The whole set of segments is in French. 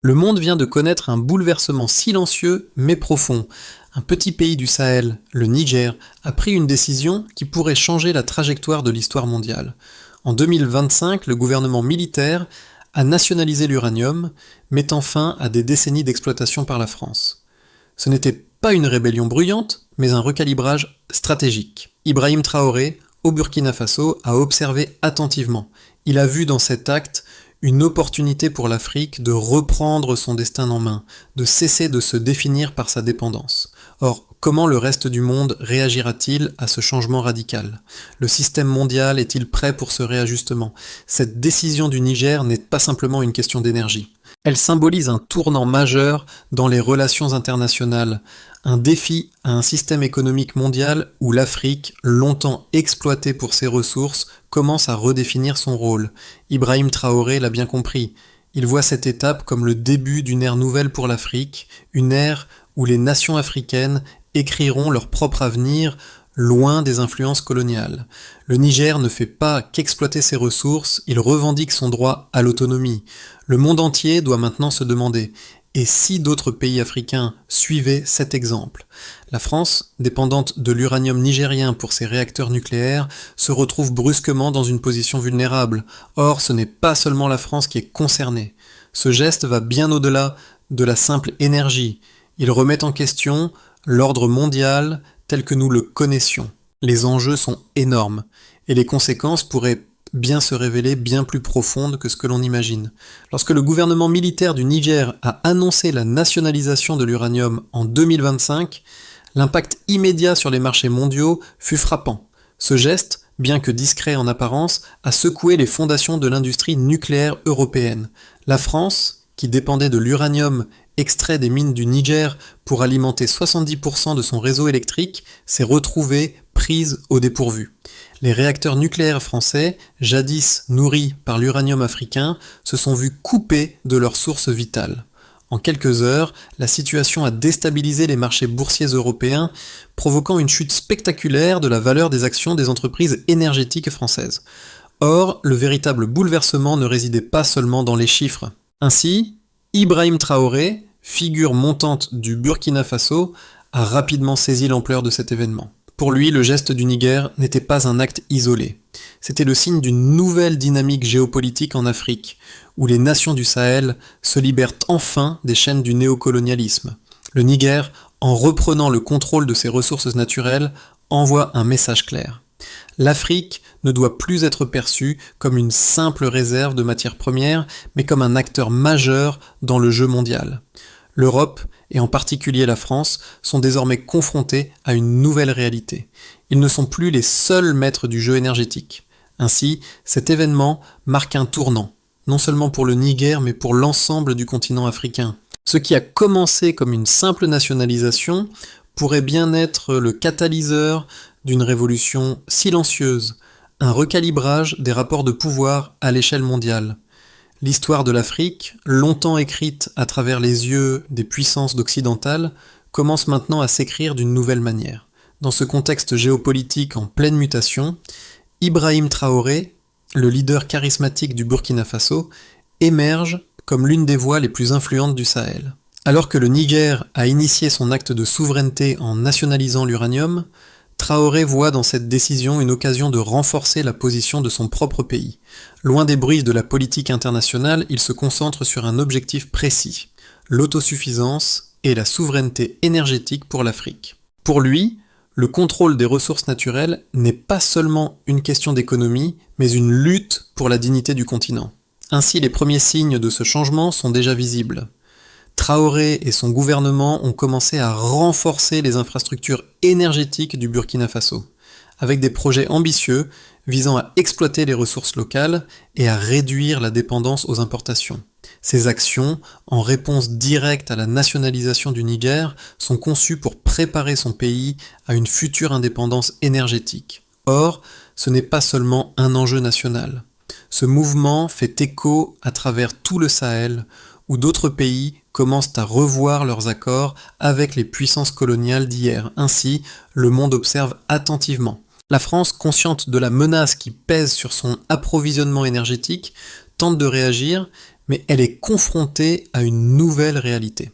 Le monde vient de connaître un bouleversement silencieux mais profond. Un petit pays du Sahel, le Niger, a pris une décision qui pourrait changer la trajectoire de l'histoire mondiale. En 2025, le gouvernement militaire a nationalisé l'uranium, mettant fin à des décennies d'exploitation par la France. Ce n'était pas une rébellion bruyante, mais un recalibrage stratégique. Ibrahim Traoré, au Burkina Faso, a observé attentivement. Il a vu dans cet acte une opportunité pour l'Afrique de reprendre son destin en main, de cesser de se définir par sa dépendance. Or, comment le reste du monde réagira-t-il à ce changement radical? Le système mondial est-il prêt pour ce réajustement? Cette décision du Niger n'est pas simplement une question d'énergie. Elle symbolise un tournant majeur dans les relations internationales, un défi à un système économique mondial où l'Afrique, longtemps exploitée pour ses ressources, commence à redéfinir son rôle. Ibrahim Traoré l'a bien compris. Il voit cette étape comme le début d'une ère nouvelle pour l'Afrique, une ère où les nations africaines écriront leur propre avenir, loin des influences coloniales. Le Niger ne fait pas qu'exploiter ses ressources, il revendique son droit à l'autonomie. Le monde entier doit maintenant se demander: et si d'autres pays africains suivaient cet exemple? La France, dépendante de l'uranium nigérien pour ses réacteurs nucléaires, se retrouve brusquement dans une position vulnérable. Or, ce n'est pas seulement la France qui est concernée. Ce geste va bien au-delà de la simple énergie. Il remet en question l'ordre mondial tel que nous le connaissions. Les enjeux sont énormes, et les conséquences pourraient bien se révéler bien plus profondes que ce que l'on imagine. Lorsque le gouvernement militaire du Niger a annoncé la nationalisation de l'uranium en 2025, l'impact immédiat sur les marchés mondiaux fut frappant. Ce geste, bien que discret en apparence, a secoué les fondations de l'industrie nucléaire européenne. La France, qui dépendait de l'uranium extrait des mines du Niger pour alimenter 70% de son réseau électrique, s'est retrouvée prise au dépourvu. Les réacteurs nucléaires français, jadis nourris par l'uranium africain, se sont vus coupés de leurs sources vitales. En quelques heures, la situation a déstabilisé les marchés boursiers européens, provoquant une chute spectaculaire de la valeur des actions des entreprises énergétiques françaises. Or, le véritable bouleversement ne résidait pas seulement dans les chiffres. Ainsi, Ibrahim Traoré, figure montante du Burkina Faso, a rapidement saisi l'ampleur de cet événement. Pour lui, le geste du Niger n'était pas un acte isolé. C'était le signe d'une nouvelle dynamique géopolitique en Afrique, où les nations du Sahel se libèrent enfin des chaînes du néocolonialisme. Le Niger, en reprenant le contrôle de ses ressources naturelles, envoie un message clair. L'Afrique ne doit plus être perçue comme une simple réserve de matières premières, mais comme un acteur majeur dans le jeu mondial. L'Europe, et en particulier la France, sont désormais confrontés à une nouvelle réalité. Ils ne sont plus les seuls maîtres du jeu énergétique. Ainsi, cet événement marque un tournant, non seulement pour le Niger, mais pour l'ensemble du continent africain. Ce qui a commencé comme une simple nationalisation pourrait bien être le catalyseur d'une révolution silencieuse, un recalibrage des rapports de pouvoir à l'échelle mondiale. L'histoire de l'Afrique, longtemps écrite à travers les yeux des puissances occidentales, commence maintenant à s'écrire d'une nouvelle manière. Dans ce contexte géopolitique en pleine mutation, Ibrahim Traoré, le leader charismatique du Burkina Faso, émerge comme l'une des voix les plus influentes du Sahel. Alors que le Niger a initié son acte de souveraineté en nationalisant l'uranium, Traoré voit dans cette décision une occasion de renforcer la position de son propre pays. Loin des bruits de la politique internationale, il se concentre sur un objectif précis: l'autosuffisance et la souveraineté énergétique pour l'Afrique. Pour lui, le contrôle des ressources naturelles n'est pas seulement une question d'économie, mais une lutte pour la dignité du continent. Ainsi, les premiers signes de ce changement sont déjà visibles. Traoré et son gouvernement ont commencé à renforcer les infrastructures énergétiques du Burkina Faso, avec des projets ambitieux visant à exploiter les ressources locales et à réduire la dépendance aux importations. Ces actions, en réponse directe à la nationalisation du Niger, sont conçues pour préparer son pays à une future indépendance énergétique. Or, ce n'est pas seulement un enjeu national. Ce mouvement fait écho à travers tout le Sahel, où d'autres pays commencent à revoir leurs accords avec les puissances coloniales d'hier. Ainsi, le monde observe attentivement. La France, consciente de la menace qui pèse sur son approvisionnement énergétique, tente de réagir, mais elle est confrontée à une nouvelle réalité.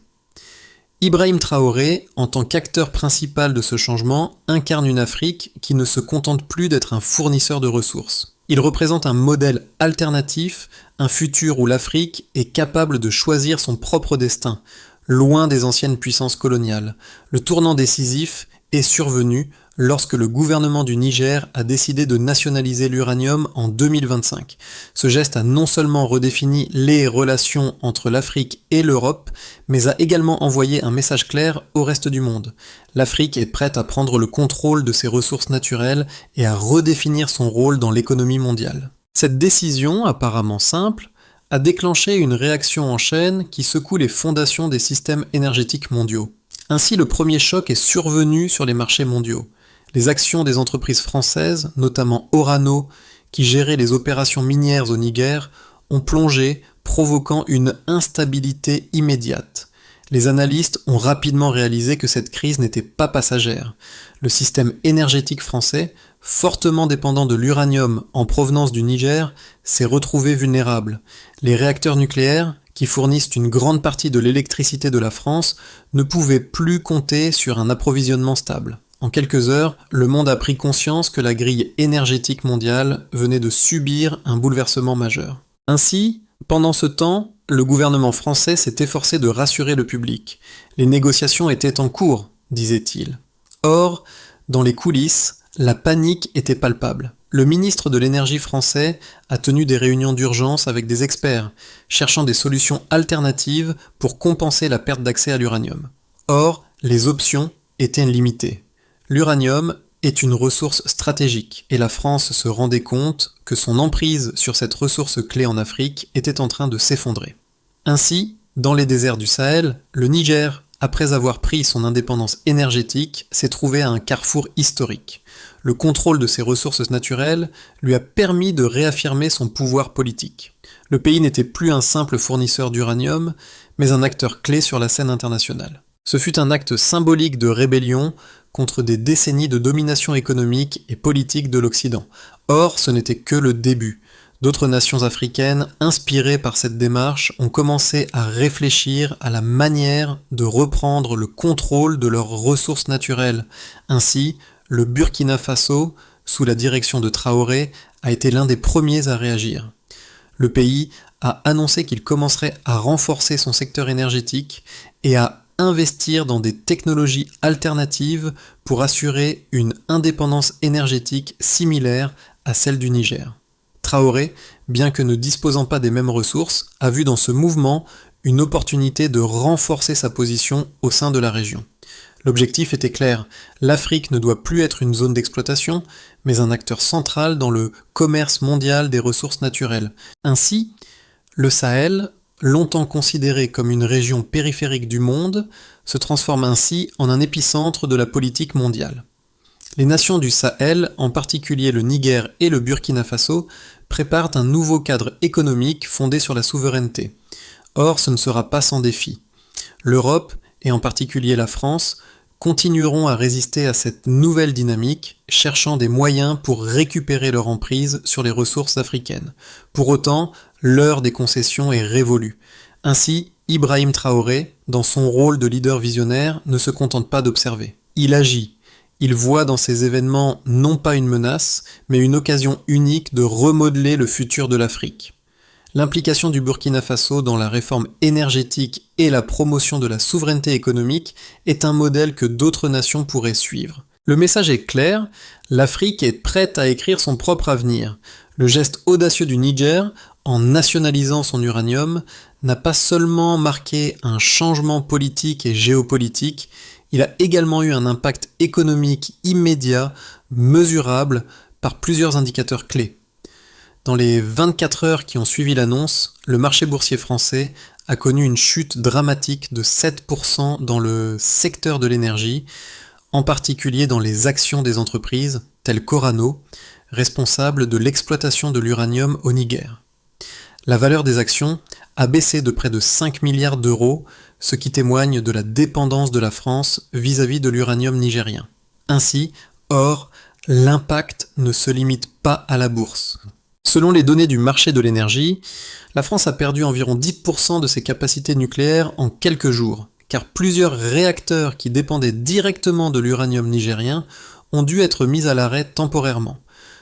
Ibrahim Traoré, en tant qu'acteur principal de ce changement, incarne une Afrique qui ne se contente plus d'être un fournisseur de ressources. Il représente un modèle alternatif, un futur où l'Afrique est capable de choisir son propre destin, loin des anciennes puissances coloniales. Le tournant décisif est survenu lorsque le gouvernement du Niger a décidé de nationaliser l'uranium en 2025. Ce geste a non seulement redéfini les relations entre l'Afrique et l'Europe, mais a également envoyé un message clair au reste du monde. L'Afrique est prête à prendre le contrôle de ses ressources naturelles et à redéfinir son rôle dans l'économie mondiale. Cette décision, apparemment simple, a déclenché une réaction en chaîne qui secoue les fondations des systèmes énergétiques mondiaux. Ainsi, le premier choc est survenu sur les marchés mondiaux. Les actions des entreprises françaises, notamment Orano, qui gérait les opérations minières au Niger, ont plongé, provoquant une instabilité immédiate. Les analystes ont rapidement réalisé que cette crise n'était pas passagère. Le système énergétique français, fortement dépendant de l'uranium en provenance du Niger, s'est retrouvé vulnérable. Les réacteurs nucléaires, qui fournissent une grande partie de l'électricité de la France, ne pouvaient plus compter sur un approvisionnement stable. En quelques heures, le monde a pris conscience que la grille énergétique mondiale venait de subir un bouleversement majeur. Ainsi, pendant ce temps, le gouvernement français s'est efforcé de rassurer le public. Les négociations étaient en cours, disait-il. Or, dans les coulisses, la panique était palpable. Le ministre de l'énergie français a tenu des réunions d'urgence avec des experts, cherchant des solutions alternatives pour compenser la perte d'accès à l'uranium. Or, les options étaient limitées. L'uranium est une ressource stratégique et la France se rendait compte que son emprise sur cette ressource clé en Afrique était en train de s'effondrer. Ainsi, dans les déserts du Sahel, le Niger, après avoir pris son indépendance énergétique, s'est trouvé à un carrefour historique. Le contrôle de ses ressources naturelles lui a permis de réaffirmer son pouvoir politique. Le pays n'était plus un simple fournisseur d'uranium, mais un acteur clé sur la scène internationale. Ce fut un acte symbolique de rébellion contre des décennies de domination économique et politique de l'Occident. Or, ce n'était que le début. D'autres nations africaines, inspirées par cette démarche, ont commencé à réfléchir à la manière de reprendre le contrôle de leurs ressources naturelles. Ainsi, le Burkina Faso, sous la direction de Traoré, a été l'un des premiers à réagir. Le pays a annoncé qu'il commencerait à renforcer son secteur énergétique et à investir dans des technologies alternatives pour assurer une indépendance énergétique similaire à celle du Niger. Traoré, bien que ne disposant pas des mêmes ressources, a vu dans ce mouvement une opportunité de renforcer sa position au sein de la région. L'objectif était clair, l'Afrique ne doit plus être une zone d'exploitation, mais un acteur central dans le commerce mondial des ressources naturelles. Ainsi, le Sahel, longtemps considéré comme une région périphérique du monde, se transforme ainsi en un épicentre de la politique mondiale. Les nations du Sahel, en particulier le Niger et le Burkina Faso, préparent un nouveau cadre économique fondé sur la souveraineté. Or, ce ne sera pas sans défi. L'Europe, et en particulier la France, continueront à résister à cette nouvelle dynamique, cherchant des moyens pour récupérer leur emprise sur les ressources africaines. Pour autant, l'heure des concessions est révolue. Ainsi, Ibrahim Traoré, dans son rôle de leader visionnaire, ne se contente pas d'observer. Il agit. Il voit dans ces événements non pas une menace, mais une occasion unique de remodeler le futur de l'Afrique. L'implication du Burkina Faso dans la réforme énergétique et la promotion de la souveraineté économique est un modèle que d'autres nations pourraient suivre. Le message est clair, l'Afrique est prête à écrire son propre avenir. Le geste audacieux du Niger, en nationalisant son uranium, n'a pas seulement marqué un changement politique et géopolitique, il a également eu un impact économique immédiat, mesurable, par plusieurs indicateurs clés. Dans les 24 heures qui ont suivi l'annonce, le marché boursier français a connu une chute dramatique de 7% dans le secteur de l'énergie, en particulier dans les actions des entreprises telles qu'Orano, responsable de l'exploitation de l'uranium au Niger. La valeur des actions a baissé de près de 5 milliards d'euros, ce qui témoigne de la dépendance de la France vis-à-vis de l'uranium nigérien. Ainsi, l'impact ne se limite pas à la bourse. Selon les données du marché de l'énergie, la France a perdu environ 10% de ses capacités nucléaires en quelques jours, car plusieurs réacteurs qui dépendaient directement de l'uranium nigérien ont dû être mis à l'arrêt temporairement.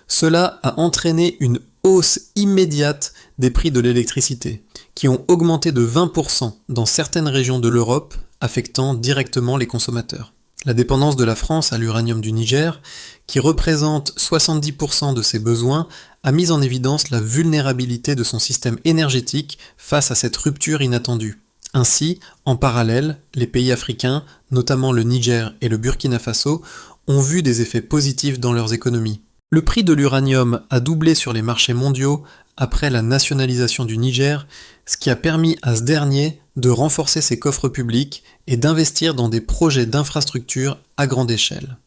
Cela a entraîné une hausse immédiate des prix de l'électricité, qui ont augmenté de 20% dans certaines régions de l'Europe, affectant directement les consommateurs. La dépendance de la France à l'uranium du Niger, qui représente 70% de ses besoins, a mis en évidence la vulnérabilité de son système énergétique face à cette rupture inattendue. Ainsi, en parallèle, les pays africains, notamment le Niger et le Burkina Faso, ont vu des effets positifs dans leurs économies. Le prix de l'uranium a doublé sur les marchés mondiaux après la nationalisation du Niger, ce qui a permis à ce dernier de renforcer ses coffres publics et d'investir dans des projets d'infrastructures à grande échelle.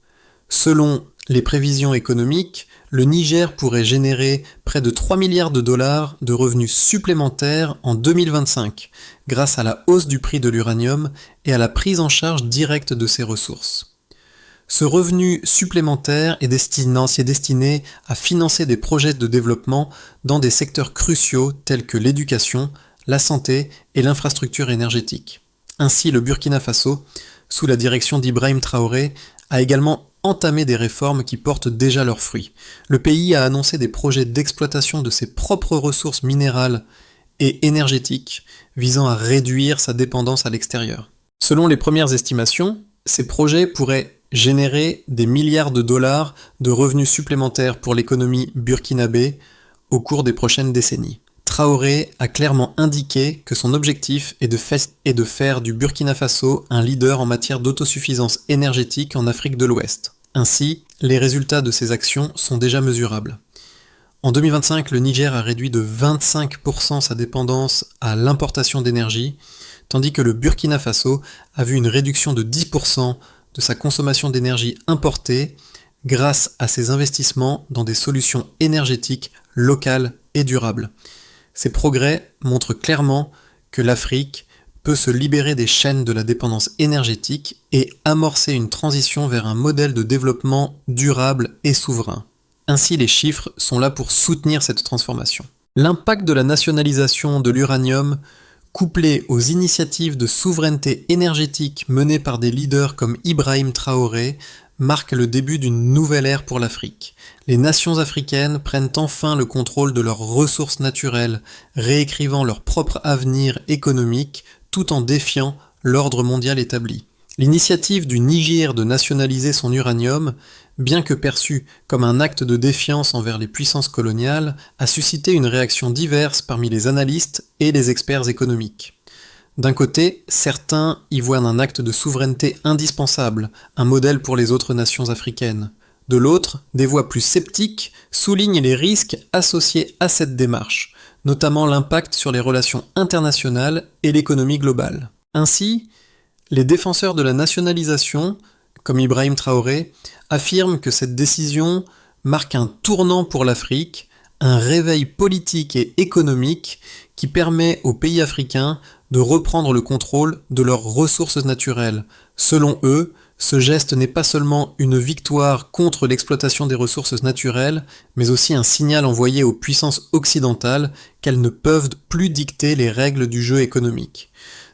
Selon les prévisions économiques, le Niger pourrait générer près de 3 milliards de dollars de revenus supplémentaires en 2025, grâce à la hausse du prix de l'uranium et à la prise en charge directe de ses ressources. Ce revenu supplémentaire est destiné à financer des projets de développement dans des secteurs cruciaux tels que l'éducation, la santé et l'infrastructure énergétique. Ainsi, le Burkina Faso, sous la direction d'Ibrahim Traoré, a également entamé des réformes qui portent déjà leurs fruits. Le pays a annoncé des projets d'exploitation de ses propres ressources minérales et énergétiques visant à réduire sa dépendance à l'extérieur. Selon les premières estimations, ces projets pourraient générer des milliards de dollars de revenus supplémentaires pour l'économie burkinabé au cours des prochaines décennies. Traoré a clairement indiqué que son objectif est de faire du Burkina Faso un leader en matière d'autosuffisance énergétique en Afrique de l'Ouest. Ainsi, les résultats de ces actions sont déjà mesurables. En 2025, le Niger a réduit de 25% sa dépendance à l'importation d'énergie, tandis que le Burkina Faso a vu une réduction de 10% de sa consommation d'énergie importée grâce à ses investissements dans des solutions énergétiques locales et durables. Ces progrès montrent clairement que l'Afrique peut se libérer des chaînes de la dépendance énergétique et amorcer une transition vers un modèle de développement durable et souverain. Ainsi, les chiffres sont là pour soutenir cette transformation. L'impact de la nationalisation de l'uranium, couplé aux initiatives de souveraineté énergétique menées par des leaders comme Ibrahim Traoré, marque le début d'une nouvelle ère pour l'Afrique. Les nations africaines prennent enfin le contrôle de leurs ressources naturelles, réécrivant leur propre avenir économique tout en défiant l'ordre mondial établi. L'initiative du Niger de nationaliser son uranium, bien que perçue comme un acte de défiance envers les puissances coloniales, a suscité une réaction diverse parmi les analystes et les experts économiques. D'un côté, certains y voient un acte de souveraineté indispensable, un modèle pour les autres nations africaines. De l'autre, des voix plus sceptiques soulignent les risques associés à cette démarche, notamment l'impact sur les relations internationales et l'économie globale. Ainsi, les défenseurs de la nationalisation, comme Ibrahim Traoré, affirment que cette décision marque un tournant pour l'Afrique, un réveil politique et économique qui permet aux pays africains de reprendre le contrôle de leurs ressources naturelles. Selon eux, ce geste n'est pas seulement une victoire contre l'exploitation des ressources naturelles, mais aussi un signal envoyé aux puissances occidentales qu'elles ne peuvent plus dicter les règles du jeu économique.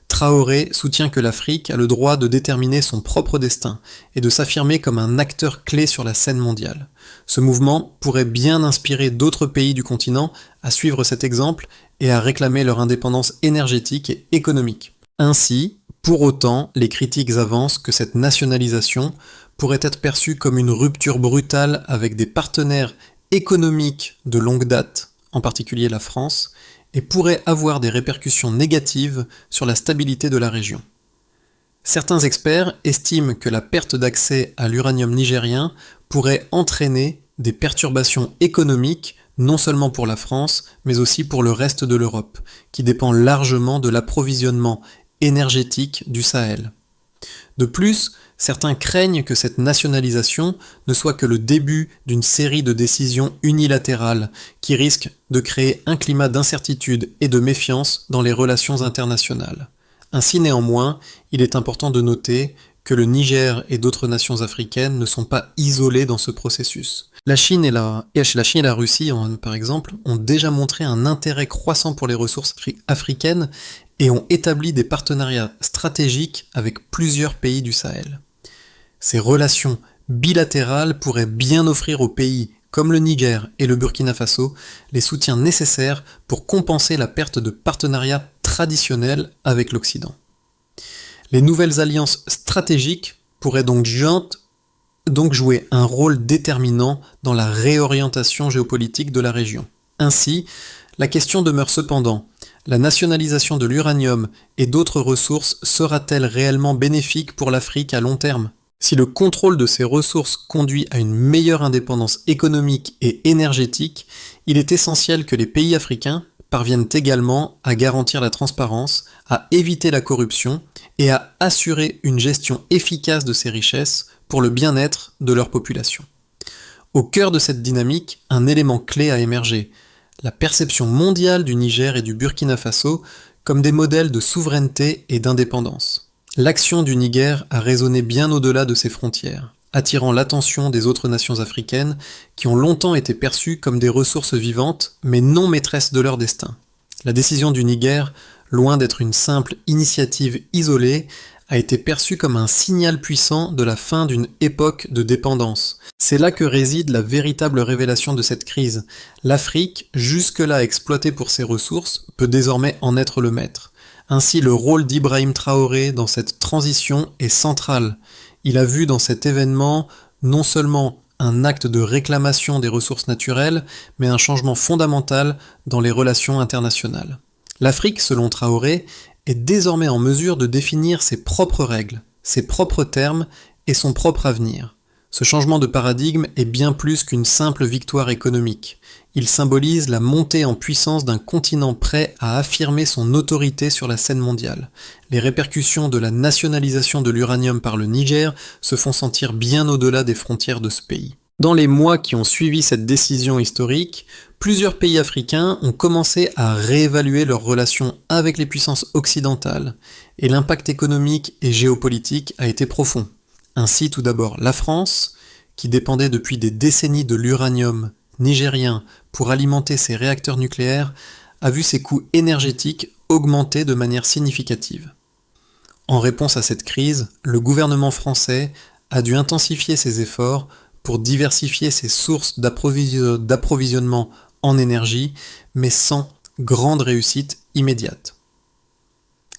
Traoré soutient que l'Afrique a le droit de déterminer son propre destin et de s'affirmer comme un acteur clé sur la scène mondiale. Ce mouvement pourrait bien inspirer d'autres pays du continent à suivre cet exemple et à réclamer leur indépendance énergétique et économique. Ainsi, pour autant, les critiques avancent que cette nationalisation pourrait être perçue comme une rupture brutale avec des partenaires économiques de longue date, en particulier la France, et pourrait avoir des répercussions négatives sur la stabilité de la région. Certains experts estiment que la perte d'accès à l'uranium nigérien pourrait entraîner des perturbations économiques non seulement pour la France, mais aussi pour le reste de l'Europe, qui dépend largement de l'approvisionnement énergétique du Sahel. De plus, certains craignent que cette nationalisation ne soit que le début d'une série de décisions unilatérales qui risquent de créer un climat d'incertitude et de méfiance dans les relations internationales. Ainsi néanmoins, il est important de noter que le Niger et d'autres nations africaines ne sont pas isolées dans ce processus. La Chine et la Russie, par exemple, ont déjà montré un intérêt croissant pour les ressources africaines et ont établi des partenariats stratégiques avec plusieurs pays du Sahel. Ces relations bilatérales pourraient bien offrir aux pays comme le Niger et le Burkina Faso les soutiens nécessaires pour compenser la perte de partenariats traditionnels avec l'Occident. Les nouvelles alliances stratégiques pourraient donc jouer un rôle déterminant dans la réorientation géopolitique de la région. Ainsi, la question demeure cependant, la nationalisation de l'uranium et d'autres ressources sera-t-elle réellement bénéfique pour l'Afrique à long terme ? Si le contrôle de ces ressources conduit à une meilleure indépendance économique et énergétique, il est essentiel que les pays africains parviennent également à garantir la transparence, à éviter la corruption et à assurer une gestion efficace de ces richesses pour le bien-être de leur population. Au cœur de cette dynamique, un élément clé a émergé, la perception mondiale du Niger et du Burkina Faso comme des modèles de souveraineté et d'indépendance. L'action du Niger a résonné bien au-delà de ses frontières, attirant l'attention des autres nations africaines qui ont longtemps été perçues comme des ressources vivantes, mais non maîtresses de leur destin. La décision du Niger, loin d'être une simple initiative isolée, a été perçue comme un signal puissant de la fin d'une époque de dépendance. C'est là que réside la véritable révélation de cette crise. L'Afrique, jusque-là exploitée pour ses ressources, peut désormais en être le maître. Ainsi, le rôle d'Ibrahim Traoré dans cette transition est central. Il a vu dans cet événement non seulement un acte de réclamation des ressources naturelles, mais un changement fondamental dans les relations internationales. L'Afrique, selon Traoré, est désormais en mesure de définir ses propres règles, ses propres termes et son propre avenir. Ce changement de paradigme est bien plus qu'une simple victoire économique. Il symbolise la montée en puissance d'un continent prêt à affirmer son autorité sur la scène mondiale. Les répercussions de la nationalisation de l'uranium par le Niger se font sentir bien au-delà des frontières de ce pays. Dans les mois qui ont suivi cette décision historique, plusieurs pays africains ont commencé à réévaluer leurs relations avec les puissances occidentales, et l'impact économique et géopolitique a été profond. Ainsi, tout d'abord, la France, qui dépendait depuis des décennies de l'uranium nigérien pour alimenter ses réacteurs nucléaires, a vu ses coûts énergétiques augmenter de manière significative. En réponse à cette crise, le gouvernement français a dû intensifier ses efforts pour diversifier ses sources d'approvisionnement en énergie, mais sans grande réussite immédiate.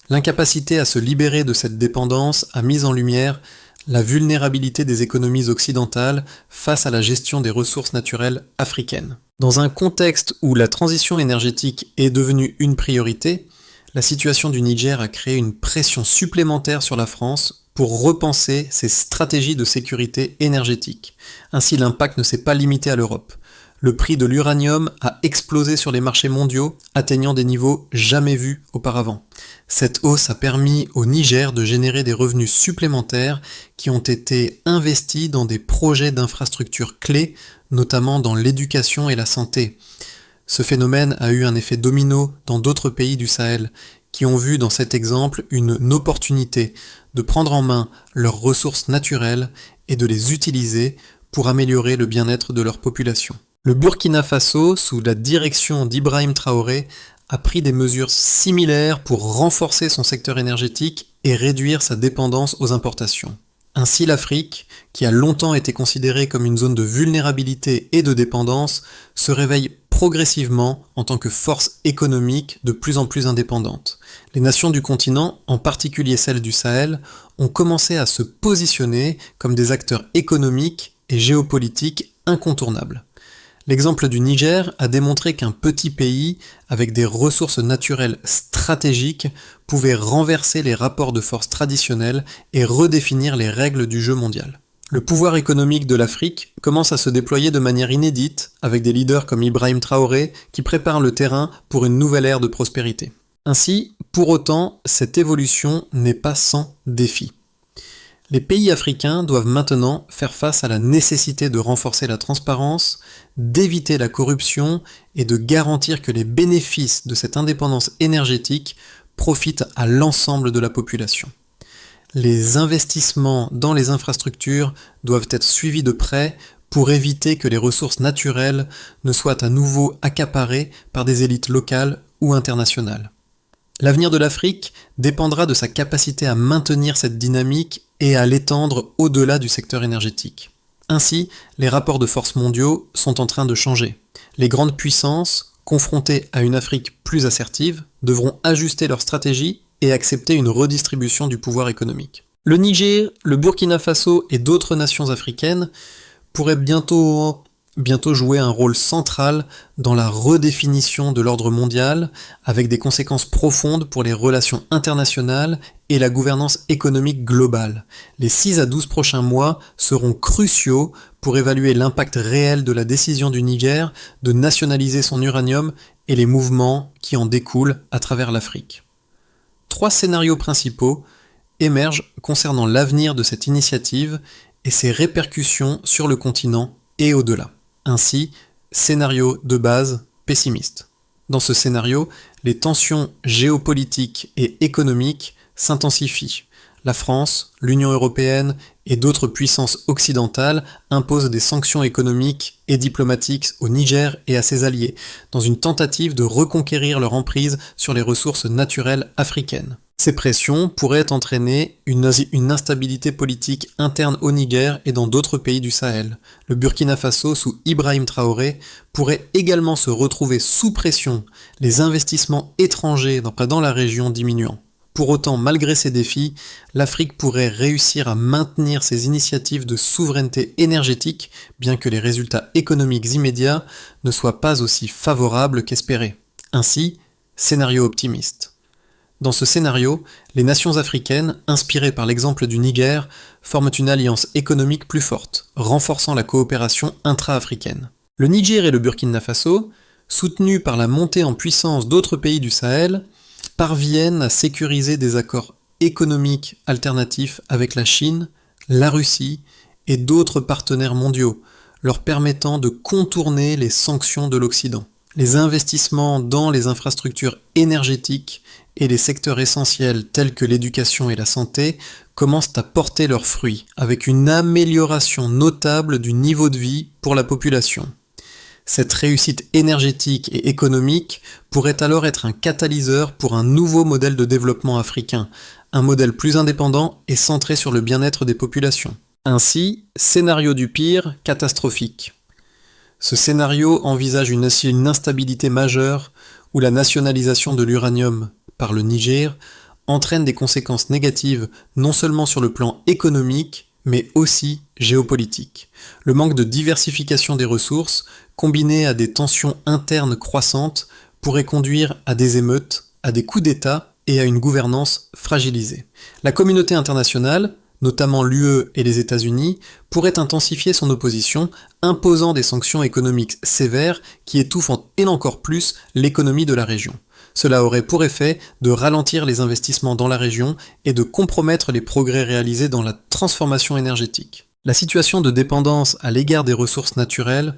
L'incapacité à se libérer de cette dépendance a mis en lumière la vulnérabilité des économies occidentales face à la gestion des ressources naturelles africaines. Dans un contexte où la transition énergétique est devenue une priorité, la situation du Niger a créé une pression supplémentaire sur la France pour repenser ses stratégies de sécurité énergétique. Ainsi, l'impact ne s'est pas limité à l'Europe. Le prix de l'uranium a explosé sur les marchés mondiaux, atteignant des niveaux jamais vus auparavant. Cette hausse a permis au Niger de générer des revenus supplémentaires qui ont été investis dans des projets d'infrastructures clés, notamment dans l'éducation et la santé. Ce phénomène a eu un effet domino dans d'autres pays du Sahel, qui ont vu dans cet exemple une opportunité de prendre en main leurs ressources naturelles et de les utiliser pour améliorer le bien-être de leur population. Le Burkina Faso, sous la direction d'Ibrahim Traoré, a pris des mesures similaires pour renforcer son secteur énergétique et réduire sa dépendance aux importations. Ainsi, l'Afrique, qui a longtemps été considérée comme une zone de vulnérabilité et de dépendance, se réveille progressivement en tant que force économique de plus en plus indépendante. Les nations du continent, en particulier celles du Sahel, ont commencé à se positionner comme des acteurs économiques et géopolitiques incontournables. L'exemple du Niger a démontré qu'un petit pays, avec des ressources naturelles stratégiques, pouvait renverser les rapports de force traditionnels et redéfinir les règles du jeu mondial. Le pouvoir économique de l'Afrique commence à se déployer de manière inédite, avec des leaders comme Ibrahim Traoré qui préparent le terrain pour une nouvelle ère de prospérité. Ainsi, pour autant, cette évolution n'est pas sans défi. Les pays africains doivent maintenant faire face à la nécessité de renforcer la transparence, d'éviter la corruption et de garantir que les bénéfices de cette indépendance énergétique profitent à l'ensemble de la population. Les investissements dans les infrastructures doivent être suivis de près pour éviter que les ressources naturelles ne soient à nouveau accaparées par des élites locales ou internationales. L'avenir de l'Afrique dépendra de sa capacité à maintenir cette dynamique et à l'étendre au-delà du secteur énergétique. Ainsi, les rapports de force mondiaux sont en train de changer. Les grandes puissances, confrontées à une Afrique plus assertive, devront ajuster leur stratégie et accepter une redistribution du pouvoir économique. Le Niger, le Burkina Faso et d'autres nations africaines pourraient bientôt jouer un rôle central dans la redéfinition de l'ordre mondial, avec des conséquences profondes pour les relations internationales et la gouvernance économique globale. Les 6 à 12 prochains mois seront cruciaux pour évaluer l'impact réel de la décision du Niger de nationaliser son uranium et les mouvements qui en découlent à travers l'Afrique. 3 scénarios principaux émergent concernant l'avenir de cette initiative et ses répercussions sur le continent et au-delà. Ainsi, scénario de base pessimiste. Dans ce scénario, les tensions géopolitiques et économiques s'intensifient. La France, l'Union européenne et d'autres puissances occidentales imposent des sanctions économiques et diplomatiques au Niger et à ses alliés, dans une tentative de reconquérir leur emprise sur les ressources naturelles africaines. Ces pressions pourraient entraîner une instabilité politique interne au Niger et dans d'autres pays du Sahel. Le Burkina Faso, sous Ibrahim Traoré, pourrait également se retrouver sous pression, les investissements étrangers dans la région diminuant. Pour autant, malgré ces défis, l'Afrique pourrait réussir à maintenir ses initiatives de souveraineté énergétique, bien que les résultats économiques immédiats ne soient pas aussi favorables qu'espérés. Ainsi, scénario optimiste. Dans ce scénario, les nations africaines, inspirées par l'exemple du Niger, forment une alliance économique plus forte, renforçant la coopération intra-africaine. Le Niger et le Burkina Faso, soutenus par la montée en puissance d'autres pays du Sahel, parviennent à sécuriser des accords économiques alternatifs avec la Chine, la Russie et d'autres partenaires mondiaux, leur permettant de contourner les sanctions de l'Occident. Les investissements dans les infrastructures énergétiques et les secteurs essentiels tels que l'éducation et la santé commencent à porter leurs fruits, avec une amélioration notable du niveau de vie pour la population. Cette réussite énergétique et économique pourrait alors être un catalyseur pour un nouveau modèle de développement africain, un modèle plus indépendant et centré sur le bien-être des populations. Ainsi, scénario du pire, catastrophique. Ce scénario envisage une instabilité majeure où la nationalisation de l'uranium par le Niger entraîne des conséquences négatives non seulement sur le plan économique, mais aussi géopolitique. Le manque de diversification des ressources, combiné à des tensions internes croissantes, pourrait conduire à des émeutes, à des coups d'État et à une gouvernance fragilisée. La communauté internationale, notamment l'UE et les États-Unis, pourrait intensifier son opposition, imposant des sanctions économiques sévères qui étouffent encore plus l'économie de la région. Cela aurait pour effet de ralentir les investissements dans la région et de compromettre les progrès réalisés dans la transformation énergétique. La situation de dépendance à l'égard des ressources naturelles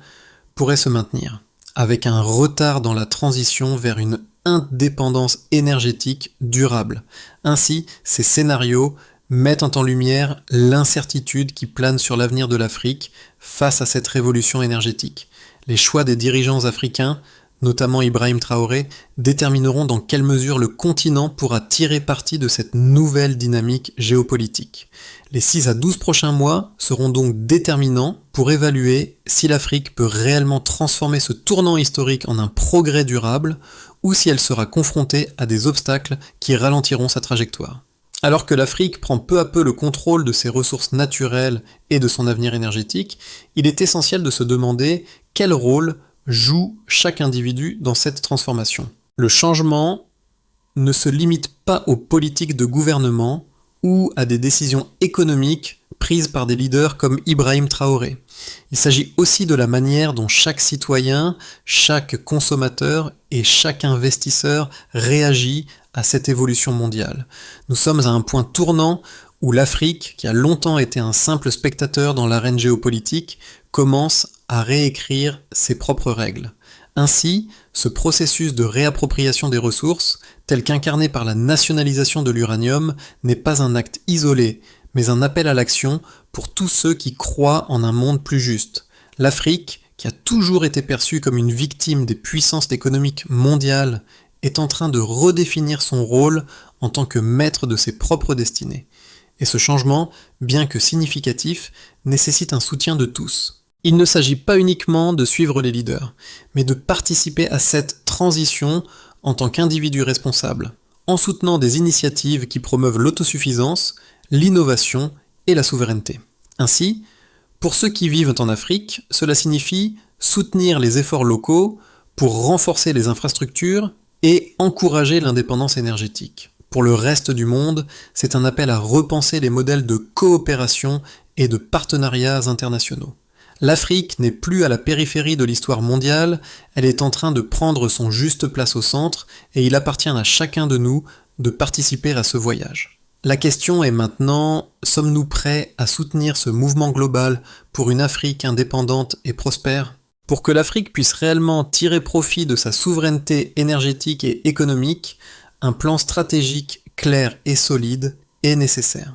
pourrait se maintenir, avec un retard dans la transition vers une indépendance énergétique durable. Ainsi, ces scénarios mettent en lumière l'incertitude qui plane sur l'avenir de l'Afrique face à cette révolution énergétique. Les choix des dirigeants africains, notamment Ibrahim Traoré, détermineront dans quelle mesure le continent pourra tirer parti de cette nouvelle dynamique géopolitique. Les 6 à 12 prochains mois seront donc déterminants pour évaluer si l'Afrique peut réellement transformer ce tournant historique en un progrès durable ou si elle sera confrontée à des obstacles qui ralentiront sa trajectoire. Alors que l'Afrique prend peu à peu le contrôle de ses ressources naturelles et de son avenir énergétique, il est essentiel de se demander quel rôle joue chaque individu dans cette transformation. Le changement ne se limite pas aux politiques de gouvernement ou à des décisions économiques prises par des leaders comme Ibrahim Traoré. Il s'agit aussi de la manière dont chaque citoyen, chaque consommateur et chaque investisseur réagit à cette évolution mondiale. Nous sommes à un point tournant où l'Afrique, qui a longtemps été un simple spectateur dans l'arène géopolitique, commence à réécrire ses propres règles. Ainsi, ce processus de réappropriation des ressources, tel qu'incarné par la nationalisation de l'uranium, n'est pas un acte isolé, mais un appel à l'action pour tous ceux qui croient en un monde plus juste. L'Afrique, qui a toujours été perçue comme une victime des puissances économiques mondiales, est en train de redéfinir son rôle en tant que maître de ses propres destinées. Et ce changement, bien que significatif, nécessite un soutien de tous. Il ne s'agit pas uniquement de suivre les leaders, mais de participer à cette transition en tant qu'individu responsable, en soutenant des initiatives qui promeuvent l'autosuffisance, l'innovation et la souveraineté. Ainsi, pour ceux qui vivent en Afrique, cela signifie soutenir les efforts locaux pour renforcer les infrastructures et encourager l'indépendance énergétique. Pour le reste du monde, c'est un appel à repenser les modèles de coopération et de partenariats internationaux. L'Afrique n'est plus à la périphérie de l'histoire mondiale, elle est en train de prendre son juste place au centre et il appartient à chacun de nous de participer à ce voyage. La question est maintenant, sommes-nous prêts à soutenir ce mouvement global pour une Afrique indépendante et prospère ? Pour que l'Afrique puisse réellement tirer profit de sa souveraineté énergétique et économique, un plan stratégique clair et solide est nécessaire.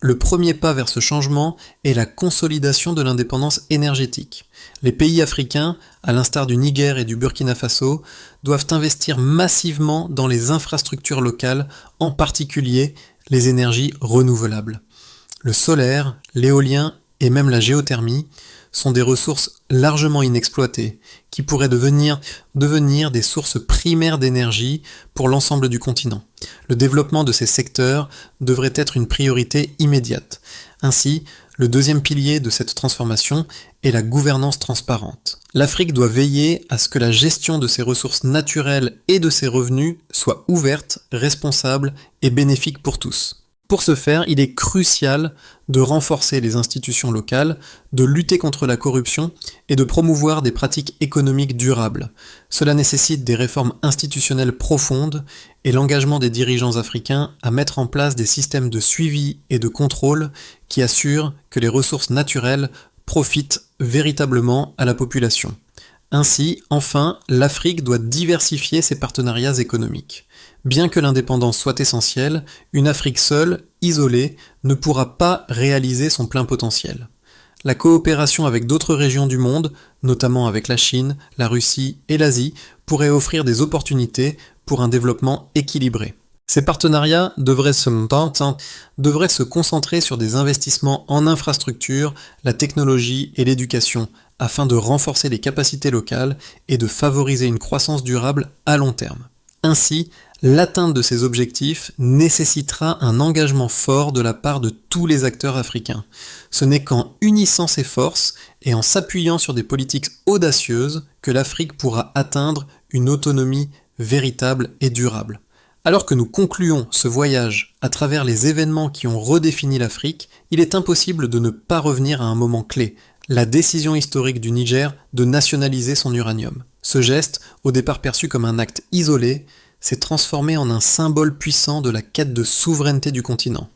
Le premier pas vers ce changement est la consolidation de l'indépendance énergétique. Les pays africains, à l'instar du Niger et du Burkina Faso, doivent investir massivement dans les infrastructures locales, en particulier les énergies renouvelables. Le solaire, l'éolien et même la géothermie sont des ressources largement inexploitées, qui pourraient devenir des sources primaires d'énergie pour l'ensemble du continent. Le développement de ces secteurs devrait être une priorité immédiate. Ainsi, le deuxième pilier de cette transformation est la gouvernance transparente. L'Afrique doit veiller à ce que la gestion de ses ressources naturelles et de ses revenus soit ouverte, responsable et bénéfique pour tous. Pour ce faire, il est crucial de renforcer les institutions locales, de lutter contre la corruption et de promouvoir des pratiques économiques durables. Cela nécessite des réformes institutionnelles profondes et l'engagement des dirigeants africains à mettre en place des systèmes de suivi et de contrôle qui assurent que les ressources naturelles profitent véritablement à la population. Ainsi, enfin, l'Afrique doit diversifier ses partenariats économiques. Bien que l'indépendance soit essentielle, une Afrique seule, isolée, ne pourra pas réaliser son plein potentiel. La coopération avec d'autres régions du monde, notamment avec la Chine, la Russie et l'Asie, pourrait offrir des opportunités pour un développement équilibré. Ces partenariats devraient se concentrer sur des investissements en infrastructures, la technologie et l'éducation, afin de renforcer les capacités locales et de favoriser une croissance durable à long terme. Ainsi, l'atteinte de ces objectifs nécessitera un engagement fort de la part de tous les acteurs africains. Ce n'est qu'en unissant ses forces et en s'appuyant sur des politiques audacieuses que l'Afrique pourra atteindre une autonomie véritable et durable. Alors que nous concluons ce voyage à travers les événements qui ont redéfini l'Afrique, il est impossible de ne pas revenir à un moment clé, la décision historique du Niger de nationaliser son uranium. Ce geste, au départ perçu comme un acte isolé, s'est transformé en un symbole puissant de la quête de souveraineté du continent.